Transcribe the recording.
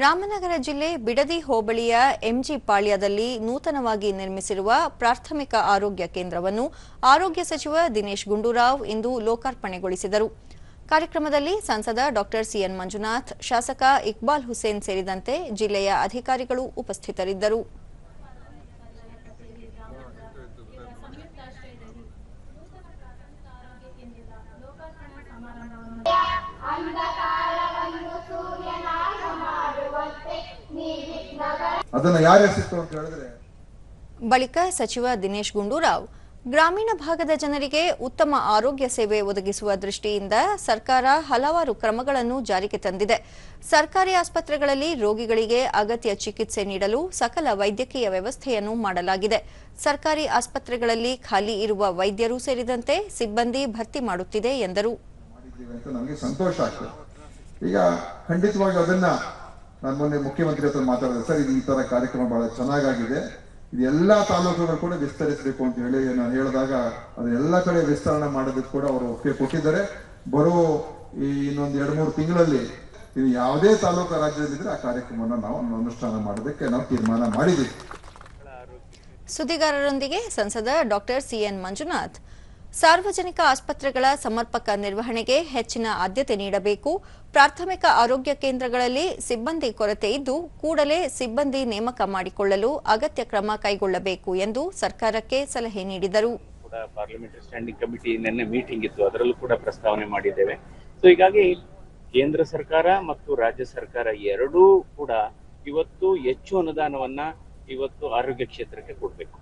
ರಾಮನಗರ ಜಿಲ್ಲೆ ಬಿಡದಿ ಹೋಬಳಿಯ ಎಂಜಿ ಪಾಳ್ಯದಲ್ಲಿ ನೂತನವಾಗಿ ನಿರ್ಮಿಸಿರುವ ಪ್ರಾಥಮಿಕ ಆರೋಗ್ಯ ಕೇಂದ್ರವನ್ನು ಆರೋಗ್ಯ ಸಚಿವ ದಿನೇಶ್ ಗುಂಡೂರಾವ್ ಇಂದು ಲೋಕಾರ್ಪಣೆಗೊಳಿಸಿದರು. ಕಾರ್ಯಕ್ರಮದಲ್ಲಿ ಸಂಸದ ಡಾ ಸಿಎನ್ ಮಂಜುನಾಥ್, ಶಾಸಕ ಇಕ್ಬಾಲ್ ಹುಸೇನ್ ಸೇರಿದಂತೆ ಜಿಲ್ಲೆಯ ಅಧಿಕಾರಿಗಳು ಉಪಸ್ಥಿತರಿದ್ದರು. ಬಳಿಕ ಸಚಿವ ದಿನೇಶ್ ಗುಂಡೂರಾವ್, ಗ್ರಾಮೀಣ ಭಾಗದ ಜನರಿಗೆ ಉತ್ತಮ ಆರೋಗ್ಯ ಸೇವೆ ಒದಗಿಸುವ ದೃಷ್ಟಿಯಿಂದ ಸರ್ಕಾರ ಹಲವಾರು ಕ್ರಮಗಳನ್ನು ಜಾರಿಗೆ ತಂದಿದೆ. ಸರ್ಕಾರಿ ಆಸ್ಪತ್ರೆಗಳಲ್ಲಿ ರೋಗಿಗಳಿಗೆ ಅಗತ್ಯ ಚಿಕಿತ್ಸೆ ನೀಡಲು ಸಕಲ ವೈದ್ಯಕೀಯ ವ್ಯವಸ್ಥೆಯನ್ನು ಮಾಡಲಾಗಿದೆ. ಸರ್ಕಾರಿ ಆಸ್ಪತ್ರೆಗಳಲ್ಲಿ ಖಾಲಿ ಇರುವ ವೈದ್ಯರು ಸೇರಿದಂತೆ ಸಿಬ್ಬಂದಿ ಭರ್ತಿ ಮಾಡುತ್ತಿದೆ ಎಂದರು. ಈಗ ಖಂಡಿತವಾಗಿ ಅದನ್ನ ನಾನು ಮೊನ್ನೆ ಮುಖ್ಯಮಂತ್ರಿ ಹತ್ರ ಮಾತಾಡಿದೆ. ಸರ್, ಇದು ಈ ತರ ಕಾರ್ಯಕ್ರಮ ಬಹಳ ಚೆನ್ನಾಗಿದೆ, ಇದು ಎಲ್ಲಾ ತಾಲೂಕುಗಳು ಕೂಡ ವಿಸ್ತರಿಸಬೇಕು ಅಂತ ಹೇಳಿ ನಾನು ಹೇಳಿದಾಗ ಅದನ್ನೆಲ್ಲ ಕಡೆ ವಿಸ್ತರಣೆ ಮಾಡೋದಕ್ಕೆ ಕೂಡ ಅವರು ಒಪ್ಪಿಗೆ ಕೊಟ್ಟಿದ್ದಾರೆ. ಬರೋ ಈ ಇನ್ನೊಂದು 2-3 ತಿಂಗಳಲ್ಲಿ ಇದು ಯಾವುದೇ ತಾಲೂಕು ರಾಜ್ಯದಲ್ಲಿದ್ರೆ ಆ ಕಾರ್ಯಕ್ರಮವನ್ನು ನಾವು ಅನುಷ್ಠಾನ ಮಾಡೋದಕ್ಕೆ ನಾವು ತೀರ್ಮಾನ ಮಾಡಿದ್ದೀವಿ. ಸುದ್ದಿಗಾರರೊಂದಿಗೆ ಸಂಸದ ಡಾ ಸಿಎನ್ ಮಂಜುನಾಥ್, ಸಾರ್ವಜನಿಕ ಆಸ್ಪತ್ರೆಗಳ ಸಮರ್ಪಕ ನಿರ್ವಹಣೆಗೆ ಹೆಚ್ಚಿನ ಆದ್ಯತೆ ನೀಡಬೇಕು. ಪ್ರಾಥಮಿಕ ಆರೋಗ್ಯ ಕೇಂದ್ರಗಳಲ್ಲಿ ಸಿಬ್ಬಂದಿ ಕೊರತೆ ಇದ್ದು ಕೂಡಲೇ ಸಿಬ್ಬಂದಿ ನೇಮಕ ಮಾಡಿಕೊಳ್ಳಲು ಅಗತ್ಯ ಕ್ರಮ ಕೈಗೊಳ್ಳಬೇಕು ಎಂದು ಸರ್ಕಾರಕ್ಕೆ ಸಲಹೆ ನೀಡಿದರು. ಪಾರ್ಲಿಮೆಂಟರಿ ಸ್ಟ್ಯಾಂಡಿಂಗ್ ಕಮಿಟಿ ನಿನ್ನೆ ಮೀಟಿಂಗ್ ಇತ್ತು, ಅದರಲ್ಲೂ ಕೂಡ ಪ್ರಸ್ತಾವನೆ ಮಾಡಿದ್ದೇವೆ. ಸೊ ಹೀಗಾಗಿ ಕೇಂದ್ರ ಸರ್ಕಾರ ಮತ್ತು ರಾಜ್ಯ ಸರ್ಕಾರ ಎರಡೂ ಕೂಡ ಇವತ್ತು ಹೆಚ್ಚು ಅನುದಾನವನ್ನ ಇವತ್ತು ಆರೋಗ್ಯ ಕ್ಷೇತ್ರಕ್ಕೆ ಕೊಡಬೇಕು.